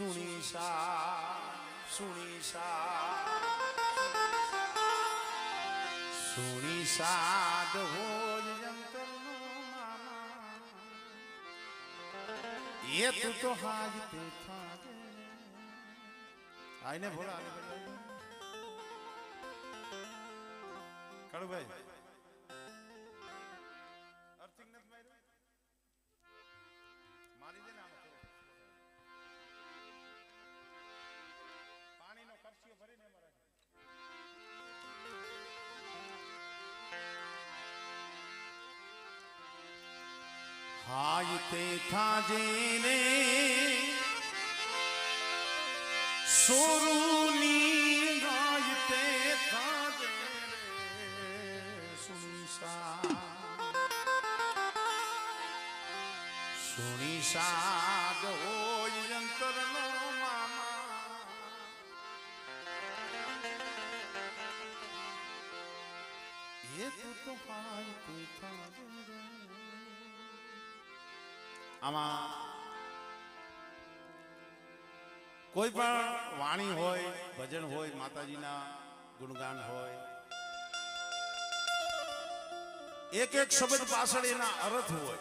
સુણી સાદ હોય જંતરનો મામા એ તું તો હાજ તે થાજે આઈને ભોળા કળભાઈ અર્થિંગ નથી માર્યું મારી દે ને આમ પાણીનો કપચીઓ ભરીને એમાં રાખે હાય તે થાજે ને સોરુની ગાય તે થાજે સુણી સાદ હોય અંતરનો મામા એ તું તો હાય તે થાજે આમાં કોઈ પણ વાણી હોય ભજન હોય માતાજીના ગુણગાન હોય એક એક શબ્દ પાછળ એના અર્થ હોય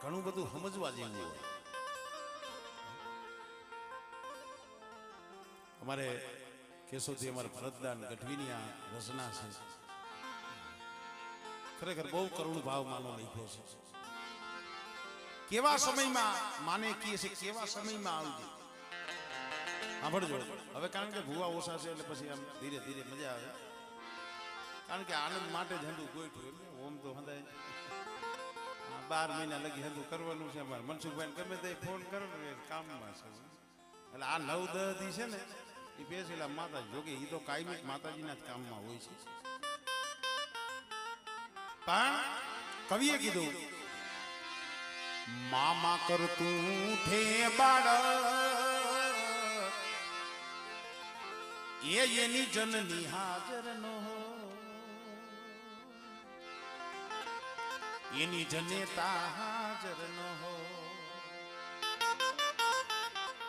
ઘણું બધું સમજવા જેવું હોય અમારે કેશોદથી અમારે ભરતદાન ગઢવીની આ રચના છે ખરેખર બહુ કરુણ ભાવ માનો લખ્યો છે કેવા સમયમાં માને કીએ છે કેવા સમયમાં આવજે સાંભળજો હવે કારણ કે ભૂવા ઓછા છે એટલે પછી આમ ધીરે ધીરે મજા આવે કારણ કે આનંદ માટે જ હંધું ગોઠવું ઓમ તો હંધાય 12 મહિના લગી હંધું કરવાનું છે અમારે મનસુખભાઈ ગમે તે ફોન કરો ને કામમાં છે એટલે આ 9-10 દી છે ને એ બેસેલા માતા જોગે એ તો કાયમિક માતાજીના જ કામમાં હોય છે પણ કવિએ કીધું મામા કરતું થે બાળક એની જનની હાજર નો એની જનેતા હાજર નો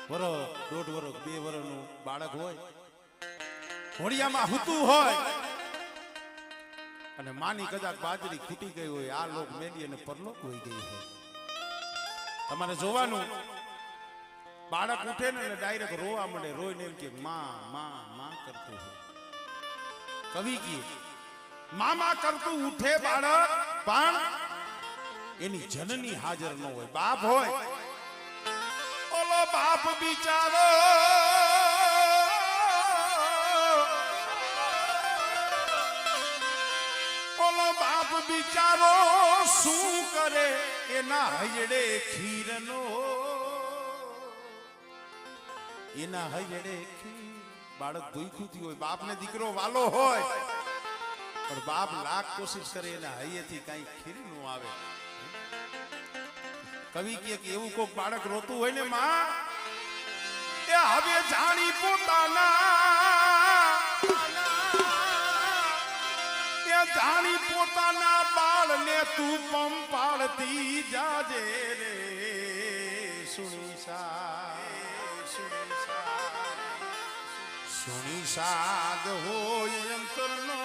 વરો 1.5 વર્ષ 2 વર્ષનું બાળક હોય હોડિયામાં હૂતું હોય અને માની કદાચ બાજરી ખૂટી ગઈ હોય આ લોક મેલી અને પરલોક હોઈ ગઈ હોય તમારે જોવાનું બાળક ઉઠે ને ડાયરેક્ટ રોવા મળે રોઈને એમ કે માં માં માં કરતું હોય કવિ કી મામા કરતું ઉઠે બાળક પણ એની જનની હાજર ન હોય બાપ હોય ઓલો બાપ બિચારો ઓલો બાપ બિચારો શું કરે એના હયડે ખીરનો એના હયડે ખીર બાળક ભૂખ્યું થયું હોય બાપને દીકરો વાલો હોય પણ બાપ લાખ કોશિશ કરે એના હૈયેથી કઈ ખીર નું આવે કવિ કે એવું કોક બાળક રોતું હોય ને માં એ હવે જાણી પોતાના બાળને તું પંપાળતી જાજે રે સુણી સાદ હોય અંતરનો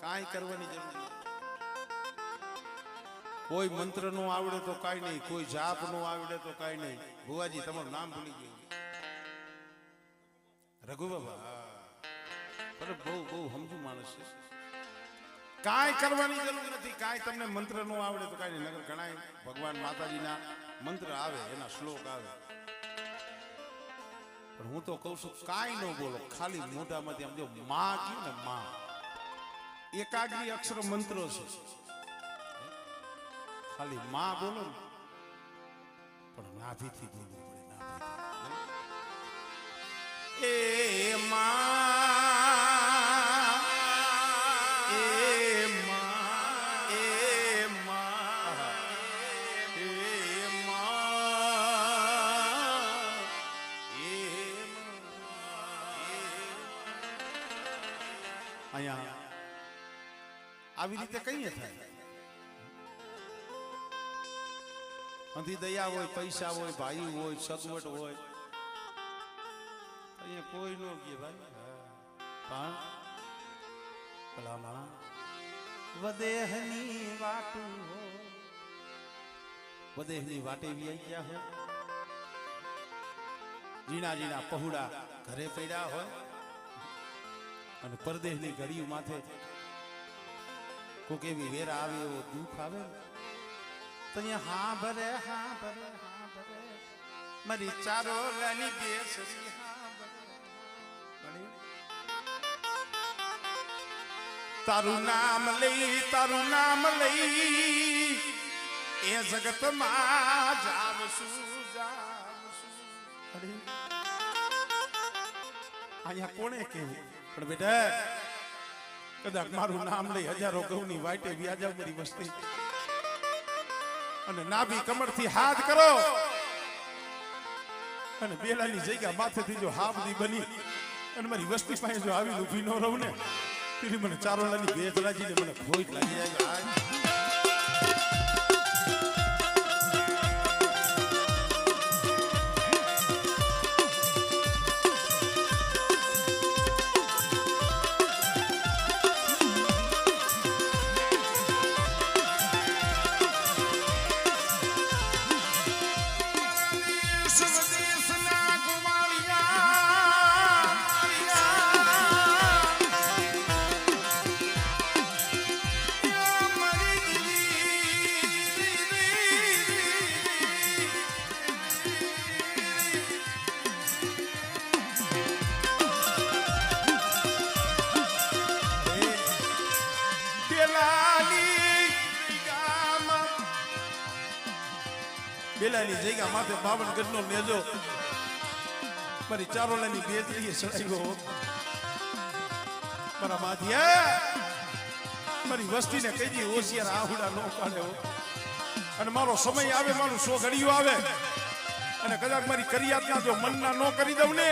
કાંઈ કરવાની જરૂર નથી કોઈ મંત્ર નું આવડે તો કાંઈ નહીં કોઈ જાપ નું આવડે તો કાંઈ નહીં ભુવાજી તમારું નામ ભૂલી ગયું રઘુ બાબા બહુ સમજુ માણસ છે કાંઈ કરવાની જરૂર નથી કાંઈ તમને મંત્ર નું આવડે તો કાંઈ નહીં નગર ઘણા ભગવાન માતાજીના મંત્ર આવે એના શ્લોક આવે પણ હું તો કહું છું કાંઈ ન બોલો ખાલી મોઢામાંથી આમ જો માં કયું ને માં એકાગ્રી અક્ષર મંત્રો છે ખાલી માં બોલો ને પણ નાભીથી બોલવું પડે નાભીથી એ માં એ માં એ માં એ માં એ અહીંયા આવી રીતે કઈ થાય અંધી દયા હોય, પૈસા હોય, ભાઈ હોય, સગવડ હોય, અહીંયા કોઈ નો કે ભાઈ પણ ભલામણ વદેહની વાટું હો, વદેહની વાટે વી ગયા હોય, જીણા જીણા પહુડા ઘરે પડ્યા હોય અને પરદેશની ઘડીયું માથે કોક એવી વેરા આવે એવો દુઃખ આવે તો અહીંયા હા ભરે મારી ચારો લાની બેસરી હા ભરે તારું નામ લઈ એ જગતમાં જાવશું અહીંયા કોણે કેવું પણ બેટા કદાચ મારું નામ લઈ હજારો ઘઉંની વાટે વ્યાજા મારી વસ્તી અને નાભી કમરથી હાથ કરો અને બેલાની જગ્યા માથેથી જો હાબદી બની અને મારી વસ્તી પાસે જો આવી ઊભી ન રહું ને તેથી મને ચારોલાની બેજરાજીને મને ખોટ લાગી જાય. બેલાની જગ્યા માથે 52 ગજનો નેજો મારી ચારોલાની બેજરીએ ચડાવ્યો મારા માથિયા મારી વસ્તીને કહી દી હોશિયાર આહુડા નો કાઢ્યો અને મારો સમય આવે મારું 100 ઘડીયું આવે અને કદાચ મારી કરિયાતના જો મનના નો કરી દઉં ને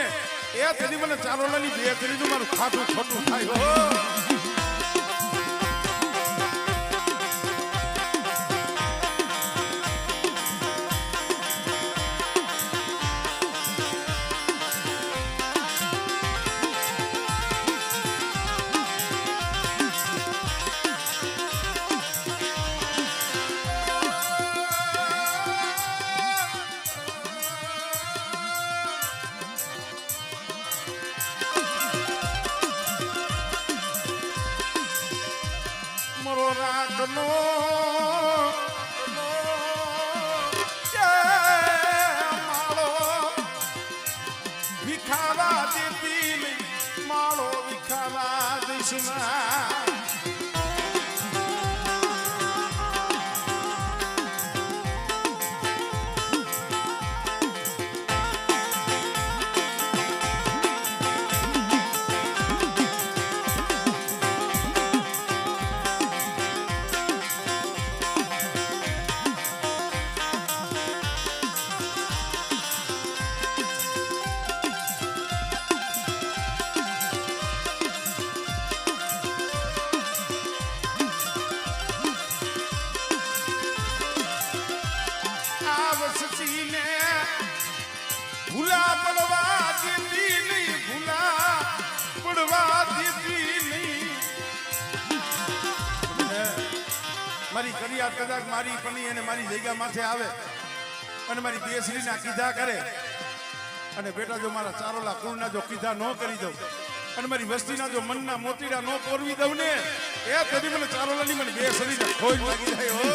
એ તેથી મને ચારોલાની બેજરી મારું ખાટું ખોટું થાય હો. રાખનો માળો વિખાવા દેતી માળો વિખાવા દઈશમાં ભૂલા પડવા દેતી નહીં, ભૂલા પડવા દેતી નહીં. મારી કરિયાત કદાચ મારી પની અને મારી જગ્યા માથે આવે અને મારી બેસરીના કીધા કરે અને બેટા જો મારા ચારોલા કુળના જો કીધા ન કરી દઉં અને મારી વસ્તીના જો મનના મોતીડા ન પોરવી દઉં ને એ તેથી મને ચારોલાની મને બેસરીને ખોઈ લાગી જાય હો.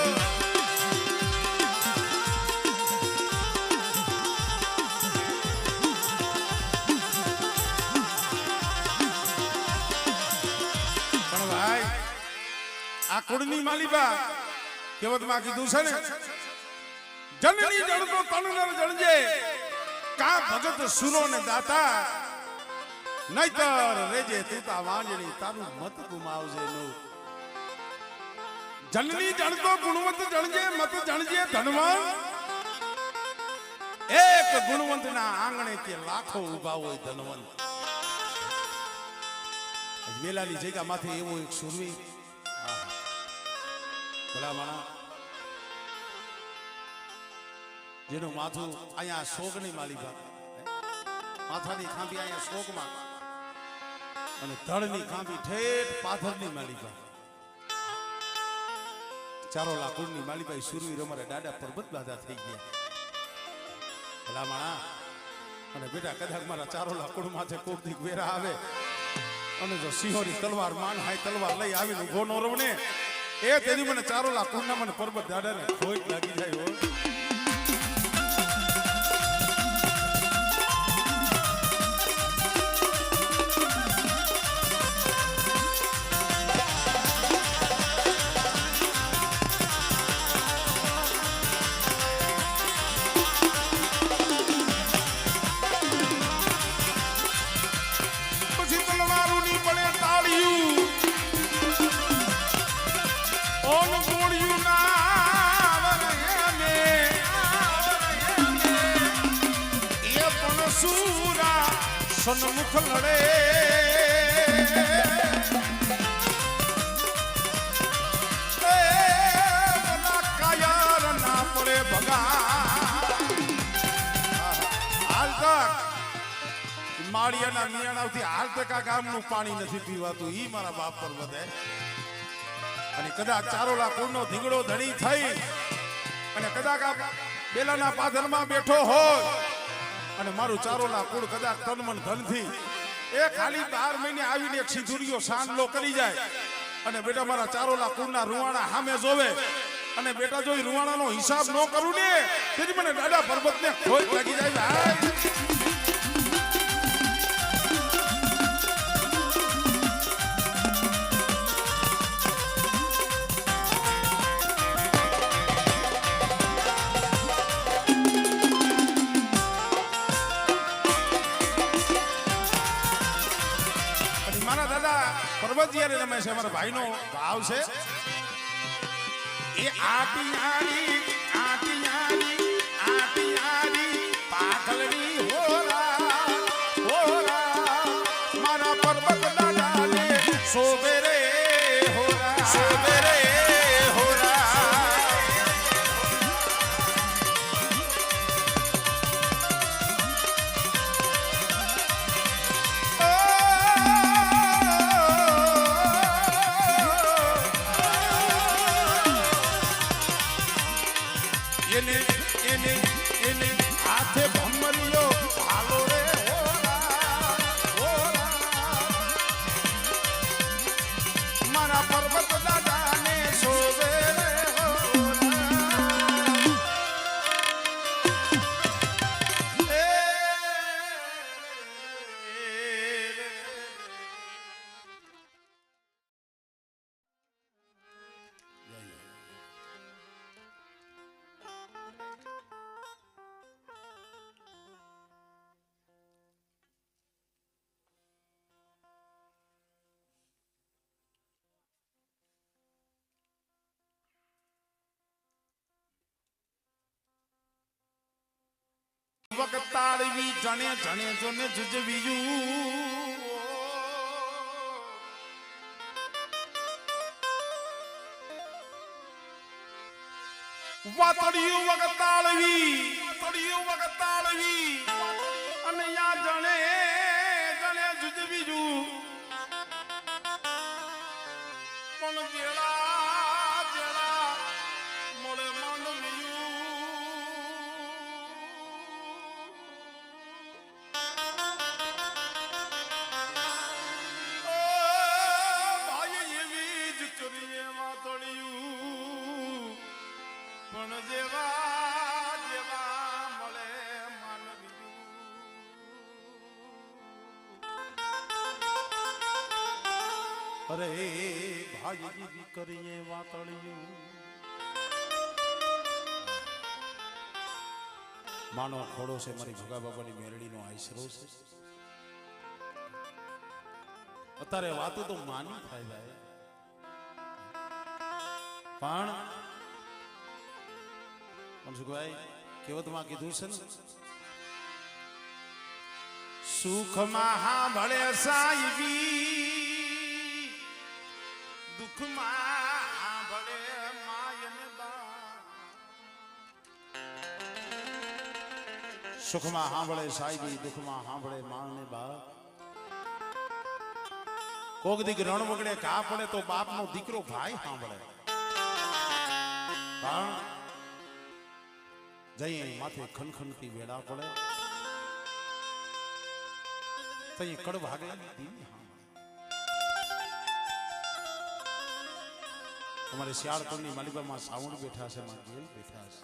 આ કુળની માલિબા કહેવતમાં કીધું છે ને જનની જણતો તનનર જણજે કા ભગત સુનો ને દાતા નહીતર રેજે તુતા વાંજણી તારું મત ગુમાવજે નો. જનની જણતો ગુણવંત જણજે મત જણજે ધનવાન. એક ગુણવંતના આંગણે કે લાખો ઊભા હોય ધનવંત. વેલાની જગ્યા માથે એવો એક સુરવી જેનું માથું અહીંયા શોકની માલિકા, માથાની ખાંભી અહીંયા શોકમાં અને ધડની ખાંભી ઠેઠ પાથરની માલિકા, ચારોલા કુળની માલિકા સુરવીર અમારે દાદા પરબત દાદા થઈ ગયા ભલામણા. અને બેટા કદાચ મારા ચારોલા કુળ માથે કોક દી વેરા આવે અને જો સિંહોની તલવાર માન હાય તલવાર લઈ આવીને ઉભો નો રહું ને, એ તેની મને ચારોલા કુળના મને પરબત દાદાને ખોટ લાગી જાય હો. સન્મુખ લડે કાયર ના પડે ભગા. હાલ તક માળિયાના મિયાણાથી હાલ તક આ ગામનું પાણી નથી પીવાતું, ઈ મારા બાપ પર વધે. અને કદાચ ચારોલા કુળનો ધીંગડો ધણી થઈ અને કદાચ આ બેલાના પાદરમાં બેઠો હોય અને મારું ચારોલા કુળ કદાચ તનમન ધનથી એ ખાલી 12 મહિને આવીને એક સિંધુરીયો સાંડલો કરી જાય અને બેટા મારા ચારોલા કુળના રૂવાણા સામે જોવે અને બેટા જો રૂવાણાનો હિસાબ ન કરું ને તેથી મને દાદા પર્વતને ખોટ લાગી જાય. પર્વતિયારે રમે છે, અમારા ભાઈનો ભાવ છે એ આટિયારી આટિયારી આટિયારી પાખલડી હોરા હોરા મારા પર્વત દાદાને સોબેરે હોરા સોબેરે હોરા. એને હાથે ભમરિયો ભાલો રે હોરા હોરા મારા પર્વત દાદાને શોભે રે વગતાળવી જણે જણે જોને જુજવીયું વાતડિયું વગતાળવી અને યા જણે જણે જુજવીયું પણ જેલા જેલા મોળે માંડવ્યું પણ જેવા જેવા મળે માનવ્યું. અરે ભાઈ કરીએ વાતળિયું માનો ખોડો છે મારી ભગા બાબાની મેરડીનો આશરો છે. અત્યારે વાતો તો માની થાય જાય પણ મનસુખભાઈ કેવતમાં કીધું છે ને સુખમાં હા ભળે સાઈબી દુઃખમાં હા ભળે માયન બા સુખમાં સાંભળે સાહેબી, દુઃખમાં સાંભળે માને બાપ. કોક દીક રણ વગડે ઘા પડે તો બાપનો દીકરો ભાઈ સાંભળે. પણ જઈએ માથે ખનખનતી વેડા પડે તઈ કડ ભાગલાની ધીમી સાંભળે. અમારે શિયાળપુરની માલિકામાં સાવણ બેઠા છે, માં ગેલ બેઠા છે.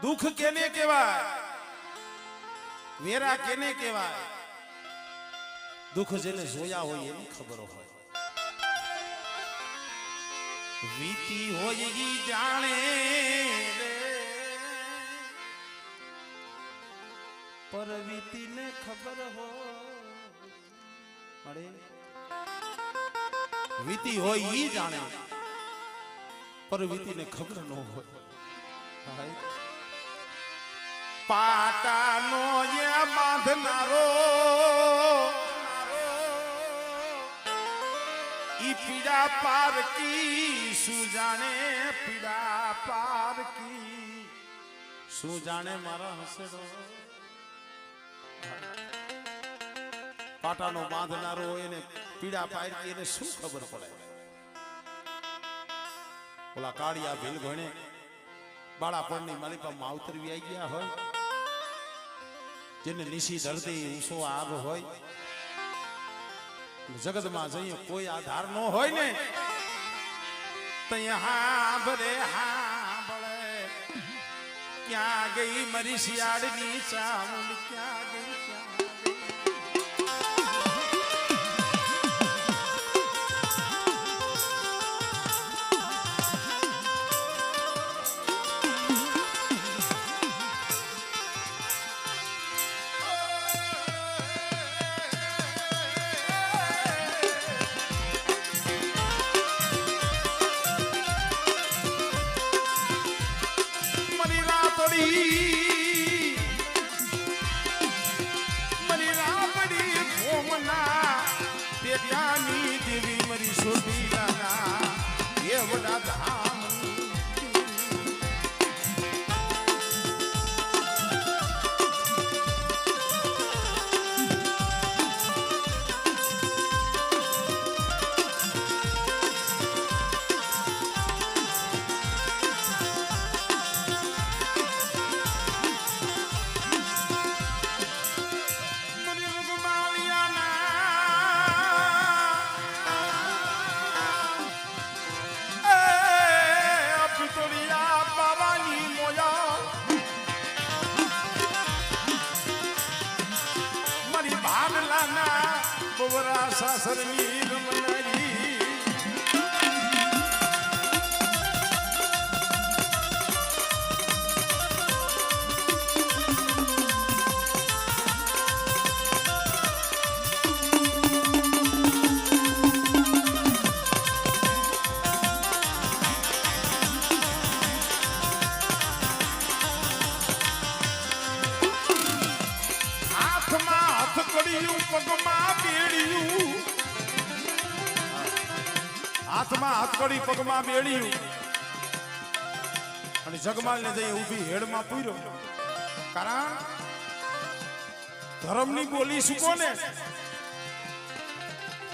દુઃખ કેને કહેવાય, વેરા કેને કહેવાય? દુઃખ જેને જોયા હોય એની ખબર હોય. વીતી હોય ઈ જાણે રે, પર વીતીને ખબર હોય. વીતી હોય ઈ જાણે, પર વીતીને ખબર ન હોય. પાટાનો એ બાંધનારો ઈ પીડા પાર કી શું જાણે, પીડા પાર કી શું જાણે મારા હસડો. પાટાનો બાંધનારો એને પીડા પાર કી એને શું ખબર પડે? ઓલા કાળિયા ભીલ ભણે બાળાપણની માલિકા માવતરવી આવી ગયા હોય, જેને નિશી ધરતી ઊંચો આગ હોય, જગતમાં જઈએ કોઈ આધાર ન હોય ને, તઈ હાંભળે ક્યાં ગઈ મારી શિયાળની ચામુંડ, ક્યાં ગઈ દેવી મારી છોટી નાના એ વડા ધામ. બોવરા સાસરની રમનારી પગમાં બેડિયું, હાથમાં હથકડી પગમાં બેડિયું અને જગમાલને જઈ ઊભી હેડમાં પૂર્યો. કારણ ધર્મની બોલી શીખો ને,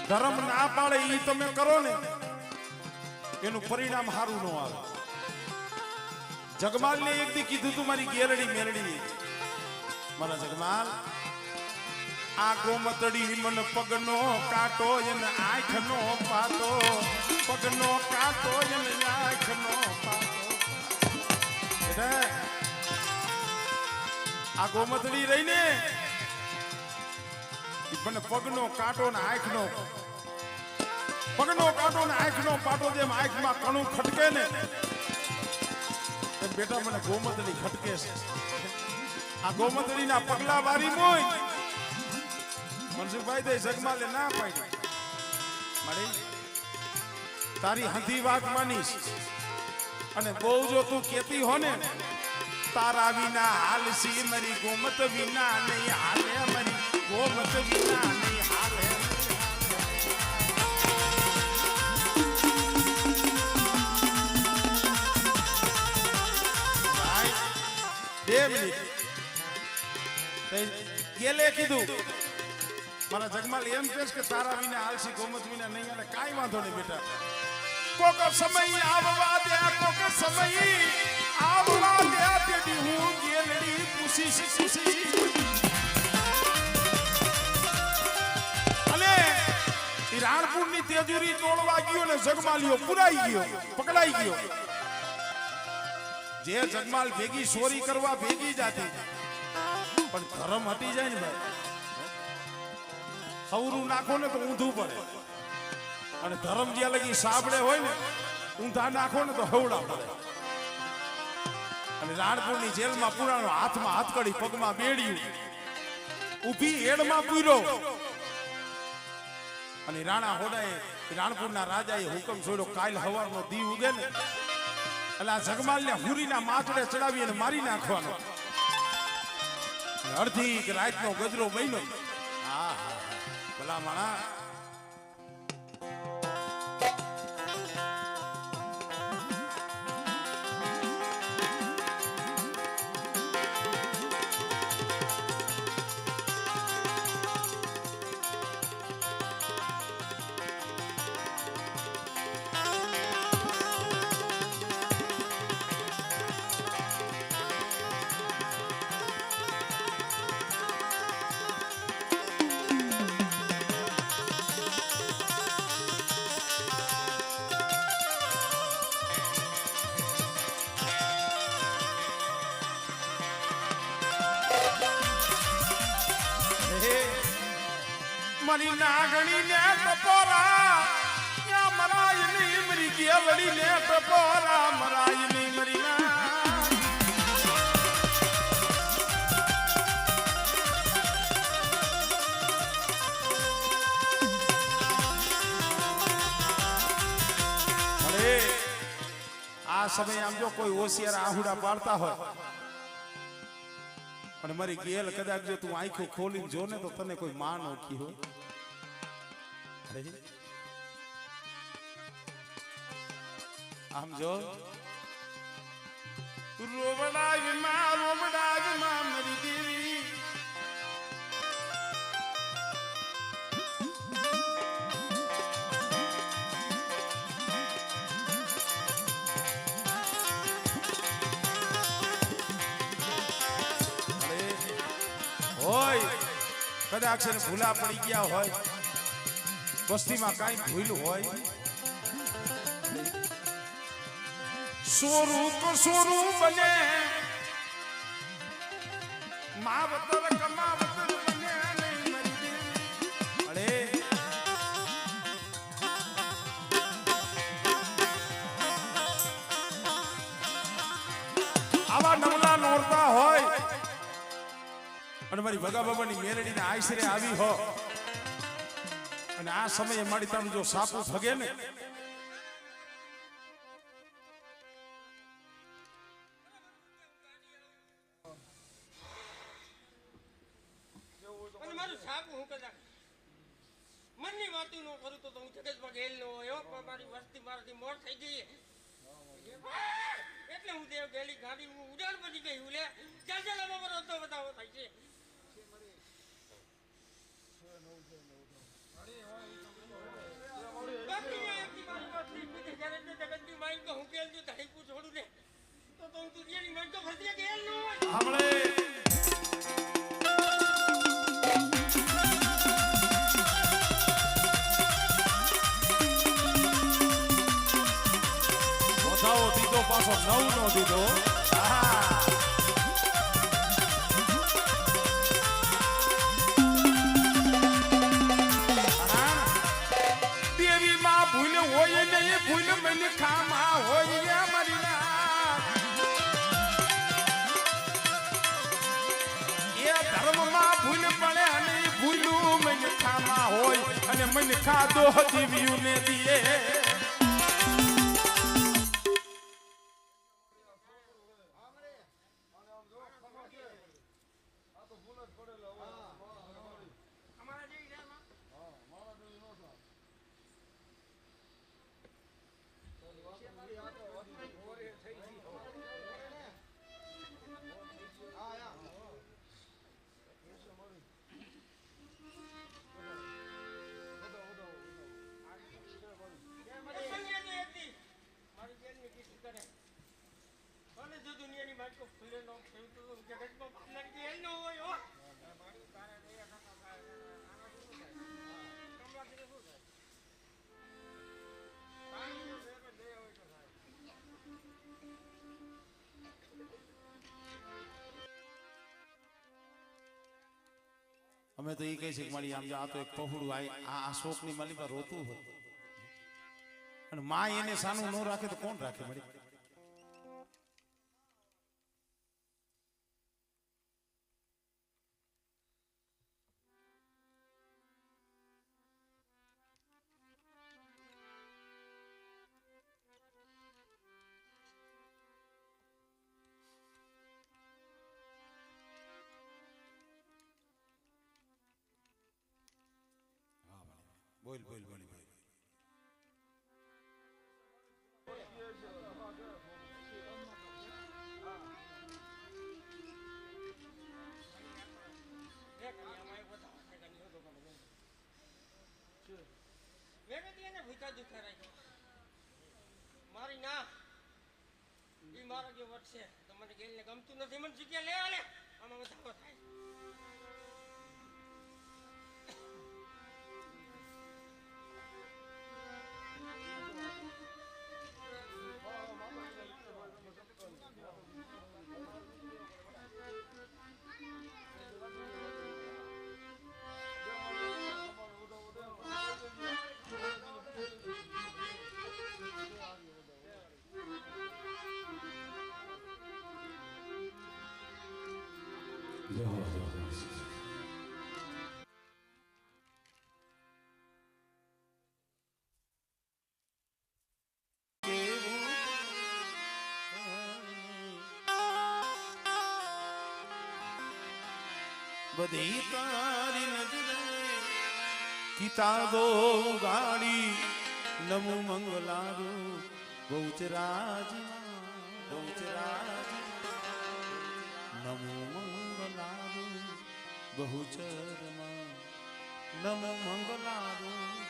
ધર્મ ના પાડે ઈ તમે કરો ને એનું પરિણામ સારું ન આવે. જગમાલને એક દી કીધું તું મારી ગેરડી મેરડી, મારા જગમાલ આ ગોમતડી મન પગનો કાંટો એને આંખનો પાતો, પગનો કાંટો એને આંખનો પાતો. એટલે આ ગોમતડી રહીને મને પગનો કાંટો ને આંખનો, પગનો કાંટો ને આંખનો પાટો જેમ આંખમાં કણું ખટકે ને એમ બેટા મને ગોમતડી ખટકે છે. આ ગોમતડીના પગલા વારી મોય મનસુખભાઈ દે જગમાલે ના પાડી મારી તારી હંધી વાત માનીશ અને બહુ જો તું કેતી હો ને તારા વિના હાલસી મારી ગોમત વિના નહીં હાલે, મારી ગોમત વિના નહીં હાલે. 2 મિનિટ ગેલે કીધું મારા જગમાલ એમ કહેશ કે તારા વિના આલસી ગોમત વિના નહીં અને કાંઈ વાંધો નહીં બેટા કોક સમય આવવા દે કોક સમય આવવા દે તેડી હું ગેલડી પૂછી અને રાણપુર ની તેજુરી તોડવા ગયો ને જગમાલિયો પુરાઈ ગયો પકડાઈ ગયો જે જગમાલ ભેગી ચોરી કરવા ભેગી જાતી પણ ધર્મ હટી જાય ને ભાઈ હવરું નાખો ને તો ઊંધું પડે અને ધર્મ જ્યાં લગી સાબડે હોય ને ઊંધા નાખો ને તો હવડા પડે અને રાણપુરની જેલમાં પુરાણો હાથમાં હાથકડી પગમાં બેડ્યું ઊભી એડમાં પૂર્યો અને રાણા હોડાએ રાણપુરના રાજાએ હુકમ છોડ્યો કાલ હવારનો દી ઉગે ને એટલે આ જગમાલને હુરીના માથડે ચડાવી અને મારી નાખવાનો અડધી રાતનો ગજરો બન્યો હા હા ભલા માણા મારી નાગણી ને ટપોરા યા મરાય ની મરી ગેલડી ને ટપોરા મરાય ની મરી ના અરે આ સમય આમ જો કોઈ હોશિયાર આહુડા પાડતા હોય અને મારી ગેલ કદાચ જો તું આંખો ખોલીને જો ને તો તને કોઈ માં નોખી હોય આમ જો રોમડાગમાં મરી દેવી હોય કદાચ છે ભૂલા પડી ગયા હોય વસ્તીમાં કઈ ભૂલ હોય સોરું બને માવતર કમાવતર બને નહીં મરી દેવી અરે આવા નવલા નોરતા હોય અને મારી ભગા બાબાની મેલડીને આશરે આવી હો અને આ સમયે મારી તારું જો સાપું ભગે ને મારું સાપું હું કદાચ મનની વાતું ન કરું તો હું જગતમાં ગયેલ ન હોય મારી વસ્તી મારાથી મોર થઈ ગઈ એટલે હું દેવ ગયેલી ગાડી હું ઉડાડ બની ગઈ હું લે ચાલ અમારો હતો બતાવો થાય છે હું કેલ છું ધાઈપું છોડું ને તો હું તુરિયાની મન તો ફસી ગયેલ ન હોય દીધો પાછો 9 નો દીધો દેવી માં ભૂલ હોય ને એ ભૂલ મને ખામાં હોય મારી એ ધર્મમાં ભૂલ પડે અને એ ભૂલું મને ખામાં હોય અને મને ખાધો દીવ્યું ને દીએ અમે તો એ કહી છે કે મારી આમ આ તો એક પહોળું આ શોકની માલી પર રોતું હોય અને માં એને સાનું ન રાખે તો કોણ રાખે મારી બોલ બોલ બોલ બોલ મારી ના ઈ મારા જે વટ છે તો મને ગેલને ગમતું નથી મને જગ્યા લે આલે આમાં વધારો થાય બધી તારી નજરે કિતાબો ગાડી નમો મંગલારું બહુચરાજ નમો મંગલારું બહુચરમાં નમો મંગલારું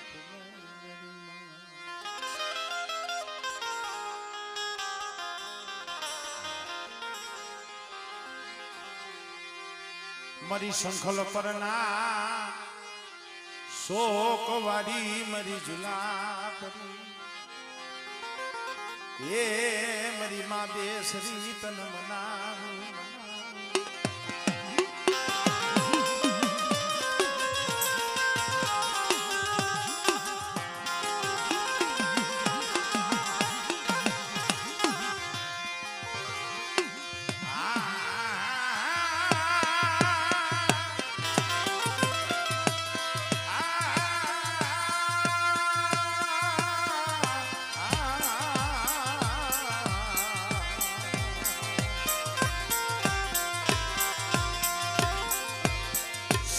મારી શંખલ પરના શોક વાળી મારી ઝુલા પરી એ મારી માં બેસરી તન મનાવું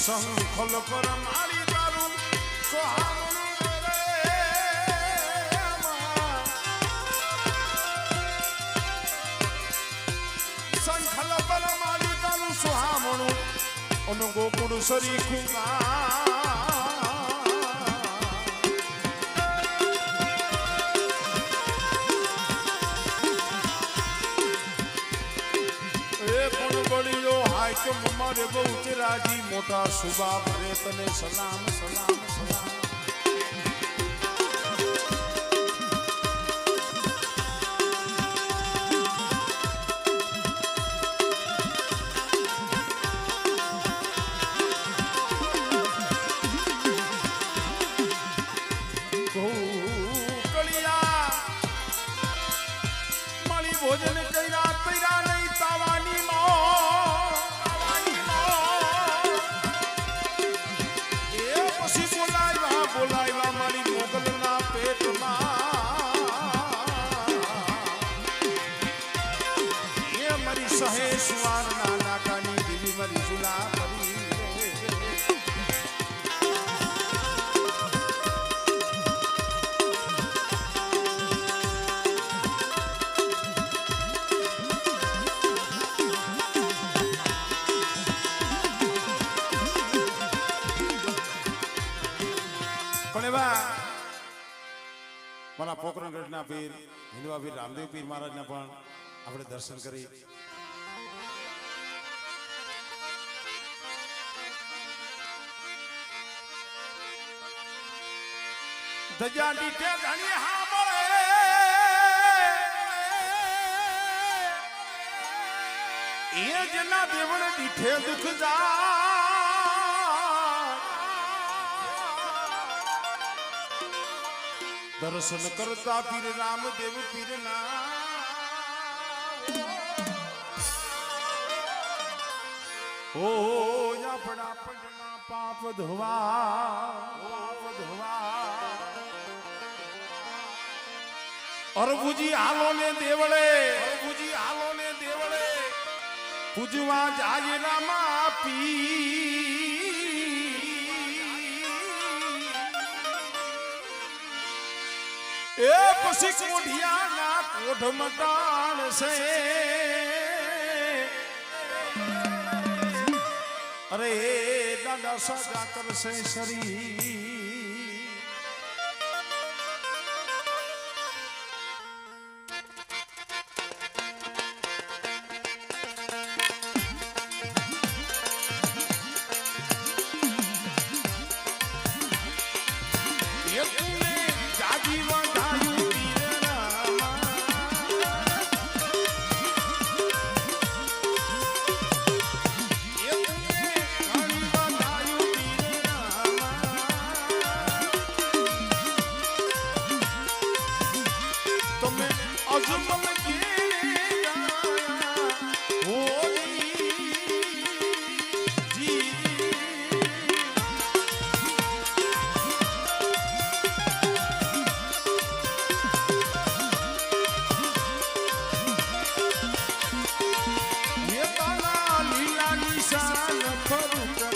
શંખલ પર મારી તારું સોહામણું રે શંખલ પર મારી તારું સોહામણું અને ગોકુળ સરીખું મારે બહુ ચિરાજી મોટા સુબા ભરે તને સલામ સલામ સલામ કળિયા મળી ભોજન કર્યા પૈરા નહીં તાવાની બોલાવ્યા મારી મોગલના પેટમાં એ મારી સહે સુવારના નાકાની દીવી મારી ઝુલા પરી મારા પોકરણગઢના પીર હિન્દવા પીર રામદેવ પીર મહારાજના પણ આપણે દર્શન કરી ધજાની ટેકણી હાંભળે એ જેના દેવળ દીઠે દુખ જા દર્શન કરતા પીર રામદેવ પીરના ઓ આપણા પંડના પાપ ધોવા અરબુજી હાલો ને દેવળે પૂજવા જાય રામા પી એ પછી કોઢિયાના કોઢ મટાણ છે અરે દાદા સાજા કરશે શરીર લીલા નિશાન ફરું